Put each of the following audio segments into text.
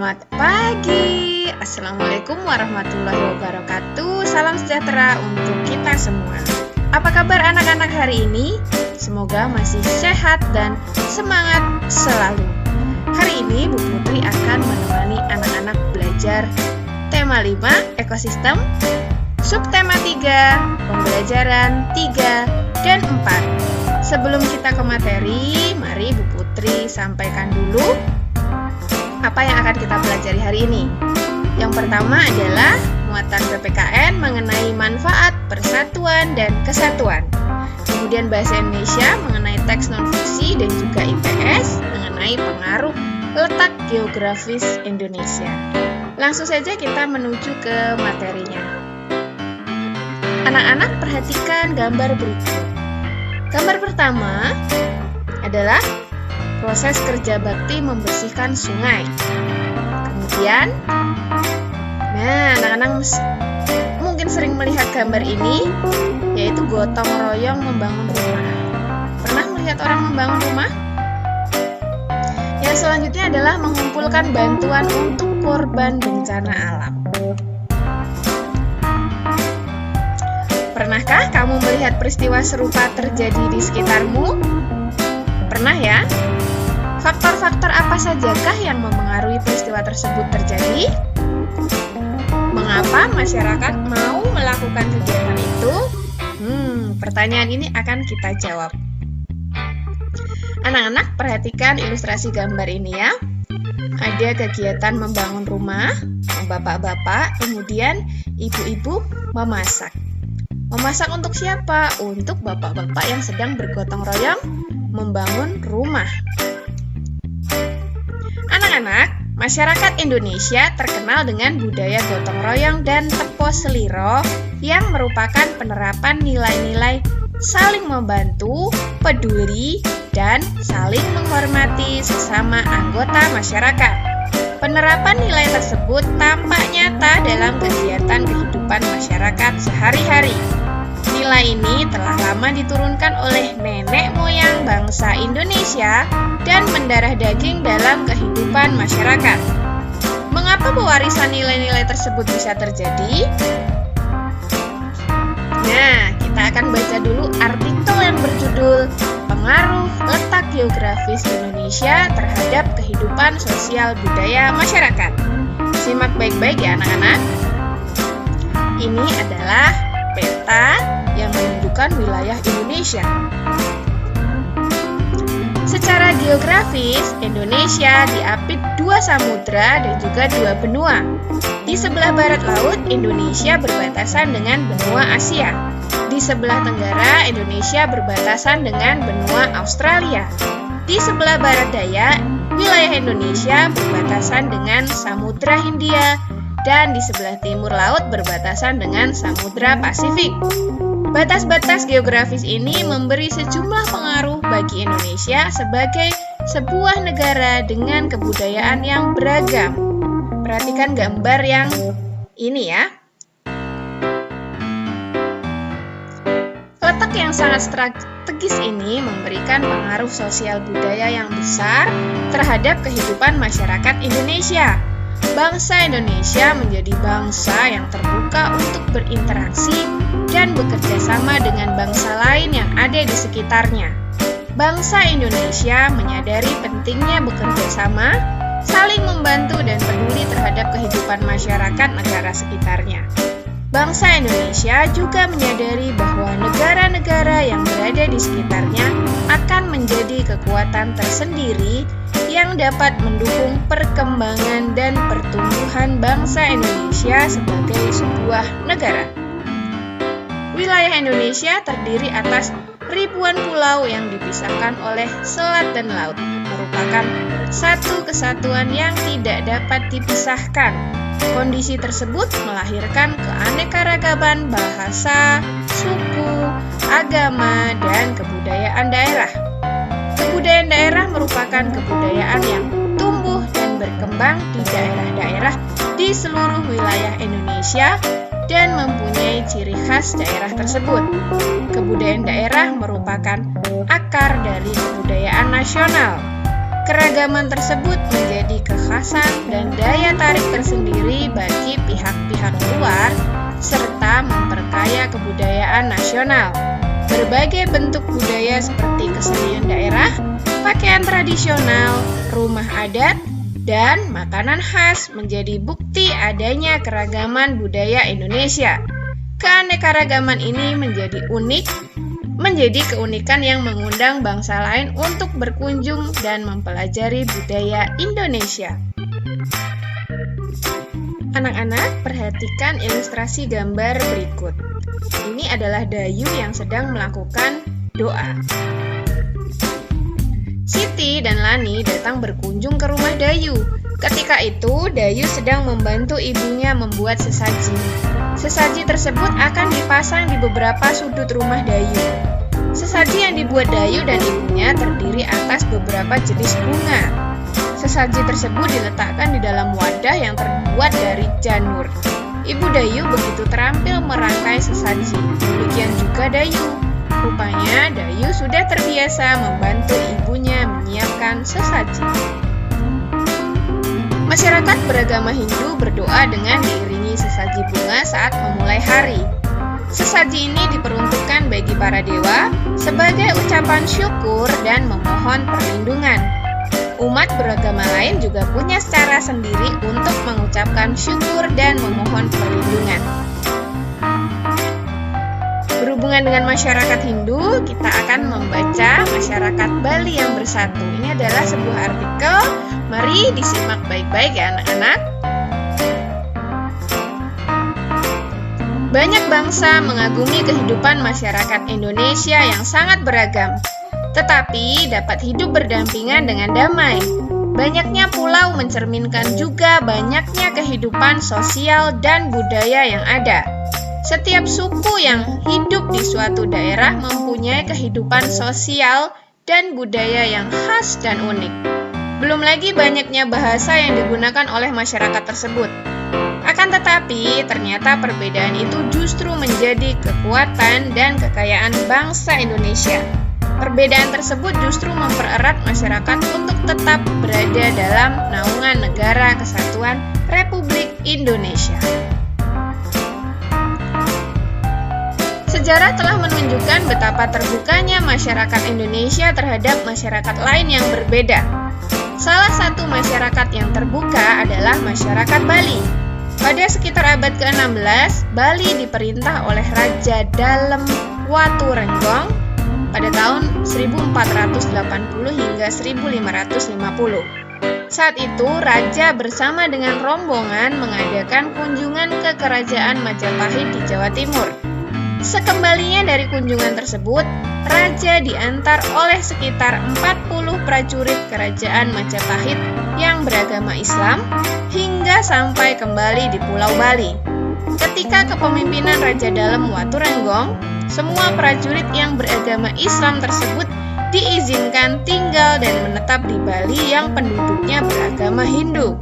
Selamat pagi. Assalamualaikum warahmatullahi wabarakatuh. Salam sejahtera untuk kita semua. Apa kabar anak-anak hari ini? Semoga masih sehat dan semangat selalu. Hari ini Bu Putri akan menemani anak-anak belajar tema 5, ekosistem, subtema 3, pembelajaran 3 dan 4. Sebelum kita ke materi, mari Bu Putri sampaikan dulu apa yang akan kita pelajari hari ini. Yang pertama adalah muatan PPKN mengenai manfaat persatuan dan kesatuan. Kemudian bahasa Indonesia mengenai teks non-fiksi dan juga IPS mengenai pengaruh letak geografis Indonesia. Langsung saja kita menuju ke materinya. Anak-anak perhatikan gambar berikut. Gambar pertama adalah proses kerja bakti membersihkan sungai. Kemudian, anak-anak mungkin sering melihat gambar ini, yaitu gotong royong membangun rumah. Pernah melihat orang membangun rumah? Yang selanjutnya adalah mengumpulkan bantuan untuk korban bencana alam. Pernahkah kamu melihat peristiwa serupa terjadi di sekitarmu? Pernah ya? Faktor-faktor apa sajakah yang mempengaruhi peristiwa tersebut terjadi? Mengapa masyarakat mau melakukan kegiatan itu? Pertanyaan ini akan kita jawab. Anak-anak perhatikan ilustrasi gambar ini ya. Ada kegiatan membangun rumah, bapak-bapak, kemudian ibu-ibu memasak. Memasak untuk siapa? Untuk bapak-bapak yang sedang bergotong royong membangun rumah. Anak-anak, masyarakat Indonesia terkenal dengan budaya gotong royong dan tepo seliro yang merupakan penerapan nilai-nilai saling membantu, peduli, dan saling menghormati sesama anggota masyarakat. Penerapan nilai tersebut tampak nyata dalam kegiatan kehidupan masyarakat sehari-hari. Nilai ini telah lama diturunkan oleh nenek moyang bangsa Indonesia dan mendarah daging dalam kehidupan masyarakat. Mengapa pewarisan nilai-nilai tersebut bisa terjadi? Nah, kita akan baca dulu artikel yang berjudul Pengaruh Letak Geografis Indonesia Terhadap Kehidupan Sosial Budaya Masyarakat. Simak baik-baik ya anak-anak. Ini adalah peta yang menunjukkan wilayah Indonesia. Secara geografis, Indonesia diapit 2 samudra dan juga 2 benua. Di sebelah barat laut, Indonesia berbatasan dengan benua Asia. Di sebelah tenggara, Indonesia berbatasan dengan benua Australia. Di sebelah barat daya, wilayah Indonesia berbatasan dengan Samudra Hindia. Dan di sebelah timur laut berbatasan dengan Samudra Pasifik. Batas-batas geografis ini memberi sejumlah pengaruh bagi Indonesia sebagai sebuah negara dengan kebudayaan yang beragam. Perhatikan gambar yang ini ya. Letak yang sangat strategis ini memberikan pengaruh sosial budaya yang besar terhadap kehidupan masyarakat Indonesia. Bangsa Indonesia menjadi bangsa yang terbuka untuk berinteraksi dan bekerja sama dengan bangsa lain yang ada di sekitarnya. Bangsa Indonesia menyadari pentingnya bekerja sama, saling membantu dan peduli terhadap kehidupan masyarakat negara sekitarnya. Bangsa Indonesia juga menyadari bahwa negara-negara yang berada di sekitarnya akan menjadi kekuatan tersendiri yang dapat mendukung perkembangan dan pertumbuhan bangsa Indonesia sebagai sebuah negara. Wilayah Indonesia terdiri atas ribuan pulau yang dipisahkan oleh selat dan laut, merupakan satu kesatuan yang tidak dapat dipisahkan. Kondisi tersebut melahirkan keanekaragaman bahasa, suku, agama, dan kebudayaan daerah. Kebudayaan daerah merupakan kebudayaan yang tumbuh dan berkembang di daerah-daerah di seluruh wilayah Indonesia dan mempunyai ciri khas daerah tersebut. Kebudayaan daerah merupakan akar dari kebudayaan nasional. Keragaman tersebut menjadi kekhasan dan daya tarik tersendiri bagi pihak-pihak luar serta memperkaya kebudayaan nasional. Berbagai bentuk budaya seperti kesenian daerah, pakaian tradisional, rumah adat, dan makanan khas menjadi bukti adanya keragaman budaya Indonesia. Keanekaragaman ini menjadi keunikan yang mengundang bangsa lain untuk berkunjung dan mempelajari budaya Indonesia. Anak-anak, perhatikan ilustrasi gambar berikut. Ini adalah Dayu yang sedang melakukan doa. Siti dan Lani datang berkunjung ke rumah Dayu. Ketika itu, Dayu sedang membantu ibunya membuat sesaji. Sesaji tersebut akan dipasang di beberapa sudut rumah Dayu. Sesaji yang dibuat Dayu dan ibunya terdiri atas beberapa jenis bunga. Sesaji tersebut diletakkan di dalam wadah yang terbuat dari janur. Ibu Dayu begitu terampil merangkai sesaji. Demikian juga Dayu. Rupanya Dayu sudah terbiasa membantu ibunya menyiapkan sesaji. Masyarakat beragama Hindu berdoa dengan diiringi sesaji bunga saat memulai hari. Sesaji ini diperuntukkan bagi para dewa sebagai ucapan syukur dan memohon perlindungan. Umat beragama lain juga punya cara sendiri untuk mengucapkan syukur dan memohon perlindungan. Berhubungan dengan masyarakat Hindu, kita akan membaca masyarakat Bali yang bersatu. Ini adalah sebuah artikel. Mari disimak baik-baik ya anak-anak. Banyak bangsa mengagumi kehidupan masyarakat Indonesia yang sangat beragam, tetapi dapat hidup berdampingan dengan damai. Banyaknya pulau mencerminkan juga banyaknya kehidupan sosial dan budaya yang ada. Setiap suku yang hidup di suatu daerah mempunyai kehidupan sosial dan budaya yang khas dan unik. Belum lagi banyaknya bahasa yang digunakan oleh masyarakat tersebut. Akan tetapi, ternyata perbedaan itu justru menjadi kekuatan dan kekayaan bangsa Indonesia. Perbedaan tersebut justru mempererat masyarakat untuk tetap berada dalam naungan Negara Kesatuan Republik Indonesia. Sejarah telah menunjukkan betapa terbukanya masyarakat Indonesia terhadap masyarakat lain yang berbeda. Salah satu masyarakat yang terbuka adalah masyarakat Bali. Pada sekitar abad ke-16, Bali diperintah oleh Raja Dalem Waturenggong pada tahun 1480 hingga 1550. Saat itu, Raja bersama dengan rombongan mengadakan kunjungan ke Kerajaan Majapahit di Jawa Timur. Sekembalinya dari kunjungan tersebut, Raja diantar oleh sekitar 40 prajurit Kerajaan Majapahit yang beragama Islam hingga sampai kembali di Pulau Bali. Ketika kepemimpinan Raja Dalem Waturenggong, semua prajurit yang beragama Islam tersebut diizinkan tinggal dan menetap di Bali yang penduduknya beragama Hindu.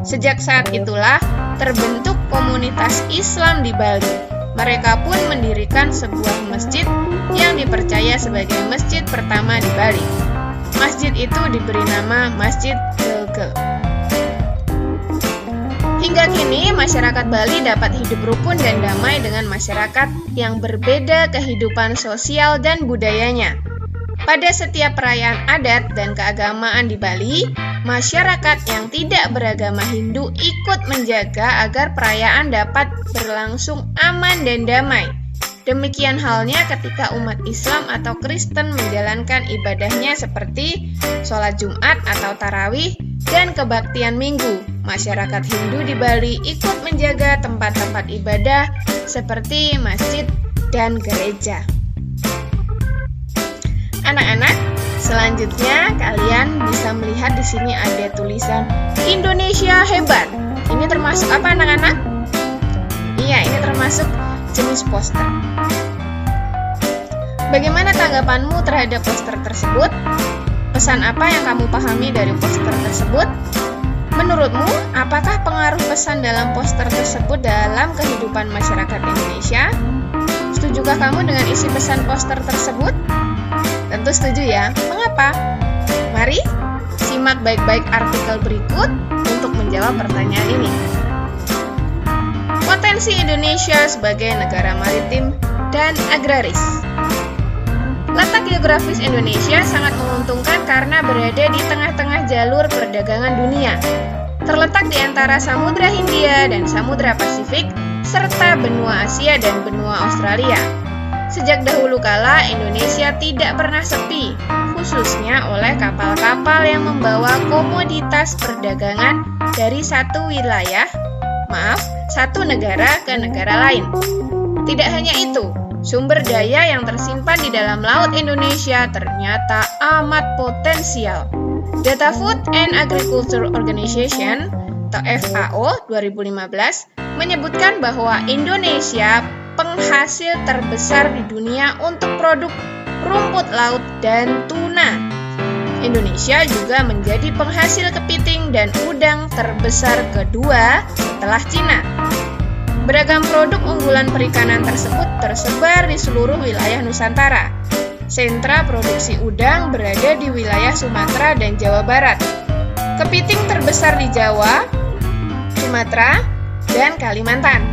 Sejak saat itulah terbentuk komunitas Islam di Bali. Mereka pun mendirikan sebuah masjid yang dipercaya sebagai masjid pertama di Bali. Masjid itu diberi nama Masjid Gelgel. Hingga kini, masyarakat Bali dapat hidup rukun dan damai dengan masyarakat yang berbeda kehidupan sosial dan budayanya. Pada setiap perayaan adat dan keagamaan di Bali, masyarakat yang tidak beragama Hindu ikut menjaga agar perayaan dapat berlangsung aman dan damai. Demikian halnya ketika umat Islam atau Kristen menjalankan ibadahnya seperti sholat Jumat atau tarawih dan kebaktian minggu. Masyarakat Hindu di Bali ikut menjaga tempat-tempat ibadah seperti masjid dan gereja. Anak-anak, selanjutnya kalian bisa melihat di sini ada tulisan Indonesia hebat. Ini termasuk apa anak-anak? Iya, ini termasuk jenis poster. Bagaimana tanggapanmu terhadap poster tersebut? Pesan apa yang kamu pahami dari poster tersebut? Menurutmu, apakah pengaruh pesan dalam poster tersebut dalam kehidupan masyarakat Indonesia? Setujukah kamu dengan isi pesan poster tersebut? Tentu setuju ya. Mengapa? Mari Simak baik-baik artikel berikut untuk menjawab pertanyaan ini. Potensi Indonesia sebagai negara maritim dan agraris. Letak geografis Indonesia sangat menguntungkan karena berada di tengah-tengah jalur perdagangan dunia. Terletak di antara Samudra Hindia dan Samudra Pasifik, serta benua Asia dan benua Australia. Sejak dahulu kala, Indonesia tidak pernah sepi, khususnya oleh kapal-kapal yang membawa komoditas perdagangan dari satu negara ke negara lain. Tidak hanya itu, sumber daya yang tersimpan di dalam laut Indonesia ternyata amat potensial. Data Food and Agriculture Organization atau FAO 2015 menyebutkan bahwa Indonesia penghasil terbesar di dunia untuk produk rumput laut dan tuna. Indonesia juga menjadi penghasil kepiting dan udang terbesar kedua setelah Cina. Beragam produk unggulan perikanan tersebut tersebar di seluruh wilayah Nusantara. Sentra produksi udang berada di wilayah Sumatera dan Jawa Barat. Kepiting terbesar di Jawa, Sumatera, dan Kalimantan.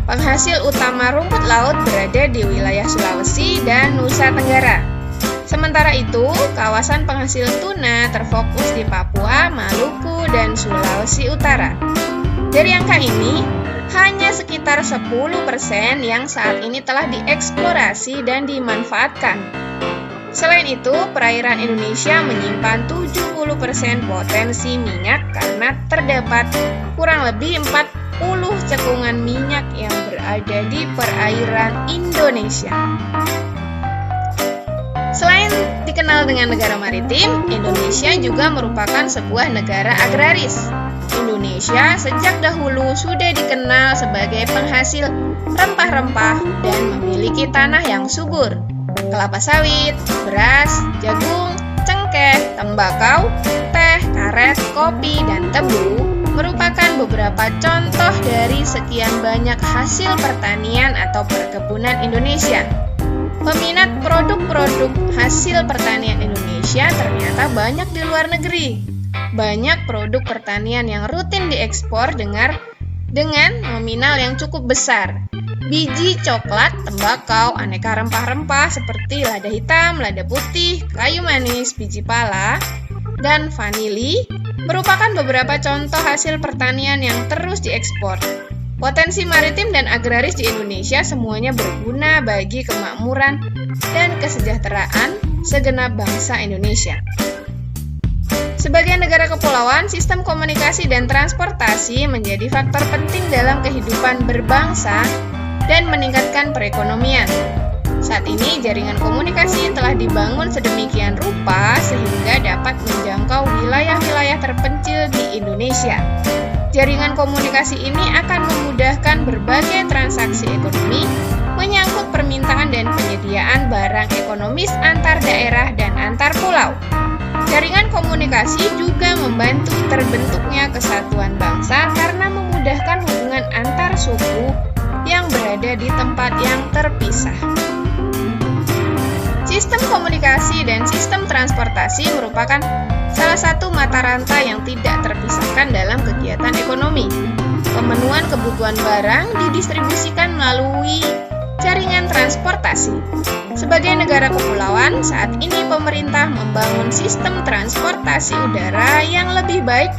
Penghasil utama rumput laut berada di wilayah Sulawesi dan Nusa Tenggara. Sementara itu, kawasan penghasil tuna terfokus di Papua, Maluku, dan Sulawesi Utara. Dari angka ini, hanya sekitar 10% yang saat ini telah dieksplorasi dan dimanfaatkan. Selain itu, perairan Indonesia menyimpan 70% potensi minyak karena terdapat kurang lebih 40 cekungan minyak yang berada di perairan Indonesia. Selain dikenal dengan negara maritim, Indonesia juga merupakan sebuah negara agraris. Indonesia sejak dahulu sudah dikenal sebagai penghasil rempah-rempah dan memiliki tanah yang subur. Kelapa sawit, beras, jagung, cengkeh, tembakau, teh, karet, kopi, dan tebu merupakan beberapa contoh dari sekian banyak hasil pertanian atau perkebunan Indonesia. Peminat produk-produk hasil pertanian Indonesia ternyata banyak di luar negeri. Banyak produk pertanian yang rutin diekspor dengan nominal yang cukup besar. Biji coklat, tembakau, aneka rempah-rempah seperti lada hitam, lada putih, kayu manis, biji pala, dan vanili merupakan beberapa contoh hasil pertanian yang terus diekspor. Potensi maritim dan agraris di Indonesia semuanya berguna bagi kemakmuran dan kesejahteraan segenap bangsa Indonesia. Sebagai negara kepulauan, sistem komunikasi dan transportasi menjadi faktor penting dalam kehidupan berbangsa dan meningkatkan perekonomian. Saat ini, jaringan komunikasi telah dibangun sedemikian rupa sehingga dapat menjangkau wilayah-wilayah terpencil di Indonesia. Jaringan komunikasi ini akan memudahkan berbagai transaksi ekonomi, menyangkut permintaan dan penyediaan barang ekonomis antar daerah dan antar pulau. Jaringan komunikasi juga membantu terbentuknya kesatuan bangsa karena memudahkan hubungan antar suku yang berada di tempat yang terpisah. Sistem komunikasi dan sistem transportasi merupakan salah satu mata rantai yang tidak terpisahkan dalam kegiatan ekonomi. Pemenuhan kebutuhan barang didistribusikan melalui jaringan transportasi. Sebagai negara kepulauan, saat ini pemerintah membangun sistem transportasi udara yang lebih baik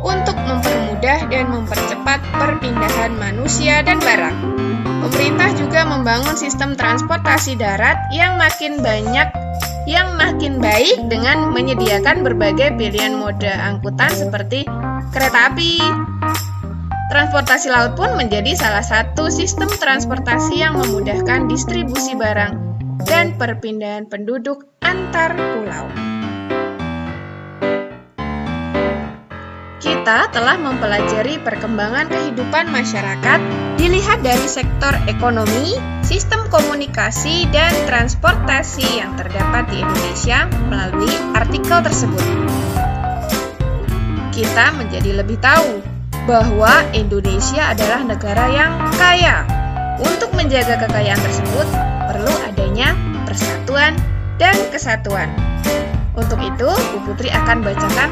untuk mempermudah dan mempercepat perpindahan manusia dan barang. Pemerintah juga membangun sistem transportasi darat yang makin baik dengan menyediakan berbagai pilihan moda angkutan seperti kereta api. Transportasi laut pun menjadi salah satu sistem transportasi yang memudahkan distribusi barang dan perpindahan penduduk antar pulau. Kita telah mempelajari perkembangan kehidupan masyarakat dilihat dari sektor ekonomi, sistem komunikasi, dan transportasi yang terdapat di Indonesia melalui artikel tersebut. Kita menjadi lebih tahu bahwa Indonesia adalah negara yang kaya. Untuk menjaga kekayaan tersebut, perlu adanya persatuan dan kesatuan. Untuk itu, Bu Putri akan bacakan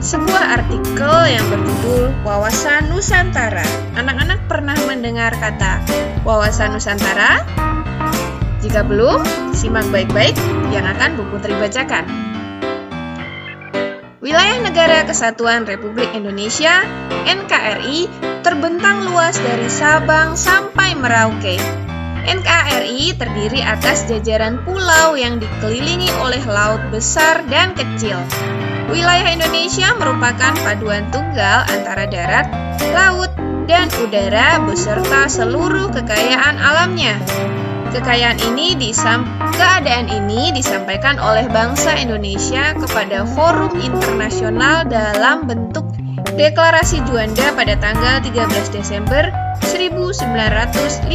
sebuah artikel yang berjudul Wawasan Nusantara. Anak-anak pernah mendengar kata Wawasan Nusantara? Jika belum, simak baik-baik yang akan Bu Putri bacakan. Wilayah Negara Kesatuan Republik Indonesia, NKRI, terbentang luas dari Sabang sampai Merauke. NKRI terdiri atas jajaran pulau yang dikelilingi oleh laut besar dan kecil. Wilayah Indonesia merupakan paduan tunggal antara darat, laut, dan udara beserta seluruh kekayaan alamnya. Keadaan ini disampaikan oleh bangsa Indonesia kepada forum internasional dalam bentuk Deklarasi Juanda pada tanggal 13 Desember 1957.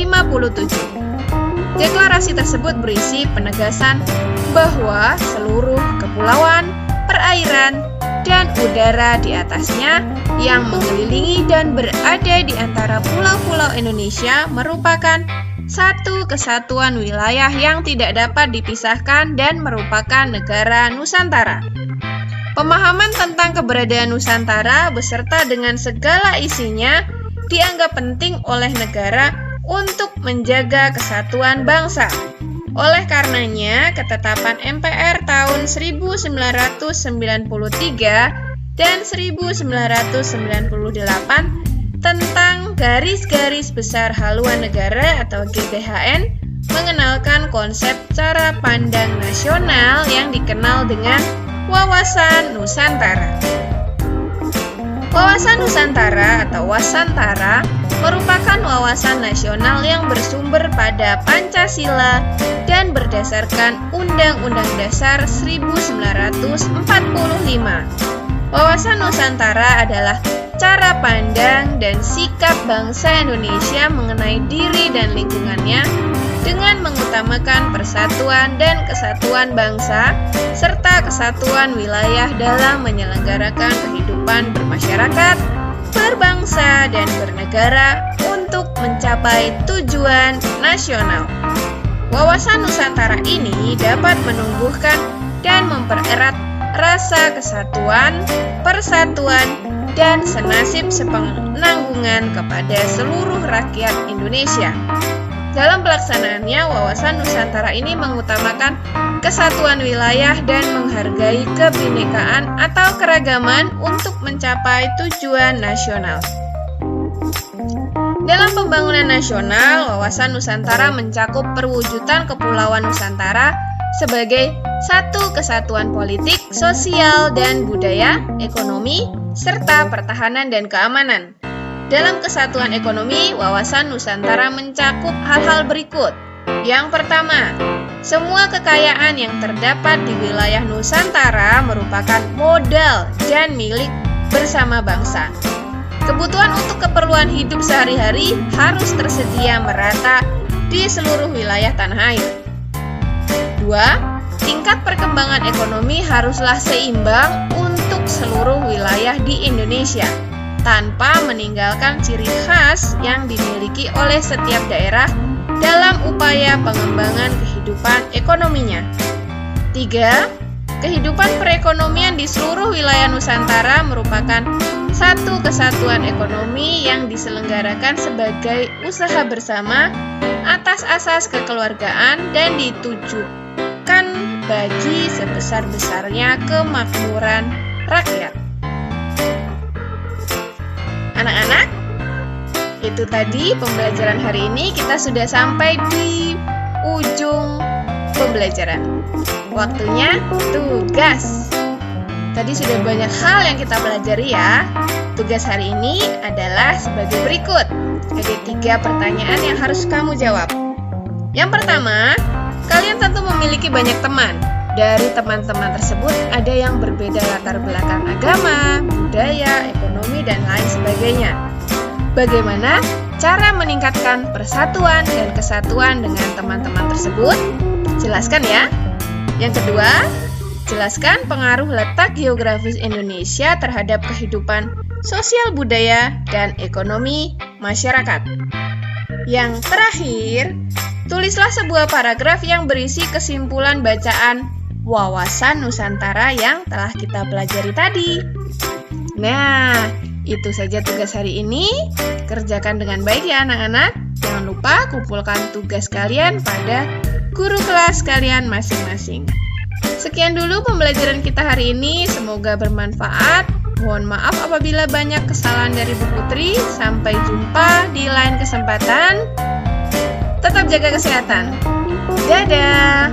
Deklarasi tersebut berisi penegasan bahwa seluruh kepulauan, perairan, dan udara di atasnya yang mengelilingi dan berada di antara pulau-pulau Indonesia merupakan satu kesatuan wilayah yang tidak dapat dipisahkan dan merupakan negara Nusantara. Pemahaman tentang keberadaan Nusantara beserta dengan segala isinya dianggap penting oleh negara untuk menjaga kesatuan bangsa. Oleh karenanya, ketetapan MPR tahun 1993 dan 1998 tentang Garis-Garis Besar Haluan Negara atau GBHN mengenalkan konsep cara pandang nasional yang dikenal dengan Wawasan Nusantara. Wawasan Nusantara atau Wasantara merupakan wawasan nasional yang bersumber pada Pancasila dan berdasarkan Undang-Undang Dasar 1945. Wawasan Nusantara adalah cara pandang dan sikap bangsa Indonesia mengenai diri dan lingkungannya dengan mengutamakan persatuan dan kesatuan bangsa serta kesatuan wilayah dalam menyelenggarakan kehidupan bermasyarakat, berbangsa, dan bernegara untuk mencapai tujuan nasional. Wawasan Nusantara ini dapat menumbuhkan dan mempererat rasa kesatuan, persatuan, dan senasib sepenanggungan kepada seluruh rakyat Indonesia. Dalam pelaksanaannya, wawasan Nusantara ini mengutamakan kesatuan wilayah dan menghargai kebinekaan atau keragaman untuk mencapai tujuan nasional. Dalam pembangunan nasional, wawasan Nusantara mencakup perwujudan Kepulauan Nusantara sebagai satu kesatuan politik, sosial, dan budaya, ekonomi, serta pertahanan dan keamanan. Dalam kesatuan ekonomi, wawasan Nusantara mencakup hal-hal berikut. Yang pertama, semua kekayaan yang terdapat di wilayah Nusantara merupakan modal dan milik bersama bangsa. Kebutuhan untuk keperluan hidup sehari-hari harus tersedia merata di seluruh wilayah tanah air. 2. Tingkat perkembangan ekonomi haruslah seimbang untuk seluruh wilayah di Indonesia, tanpa meninggalkan ciri khas yang dimiliki oleh setiap daerah dalam upaya pengembangan kehidupan ekonominya. 3. Kehidupan perekonomian di seluruh wilayah Nusantara merupakan satu kesatuan ekonomi yang diselenggarakan sebagai usaha bersama atas asas kekeluargaan dan ditujukan bagi sebesar-besarnya kemakmuran rakyat. Anak-anak, itu tadi pembelajaran hari ini. Kita sudah sampai di ujung pembelajaran. Waktunya tugas. Tadi sudah banyak hal yang kita pelajari ya. Tugas hari ini adalah sebagai berikut. Ada 3 pertanyaan yang harus kamu jawab. Yang pertama, kalian tentu memiliki banyak teman. Dari teman-teman tersebut ada yang berbeda latar belakang agama, budaya, ekonomi, dan lain sebagainya. Bagaimana cara meningkatkan persatuan dan kesatuan dengan teman-teman tersebut? Jelaskan ya. Yang kedua, jelaskan pengaruh letak geografis Indonesia terhadap kehidupan sosial budaya dan ekonomi masyarakat. Yang terakhir, tulislah sebuah paragraf yang berisi kesimpulan bacaan wawasan Nusantara yang telah kita pelajari tadi. Nah, itu saja tugas hari ini. Kerjakan dengan baik ya anak-anak. Jangan lupa kumpulkan tugas kalian pada guru kelas kalian masing-masing. Sekian dulu pembelajaran kita hari ini. Semoga bermanfaat. Mohon maaf apabila banyak kesalahan dari Bu Putri. Sampai jumpa di lain kesempatan. Tetap jaga kesehatan. Dadah!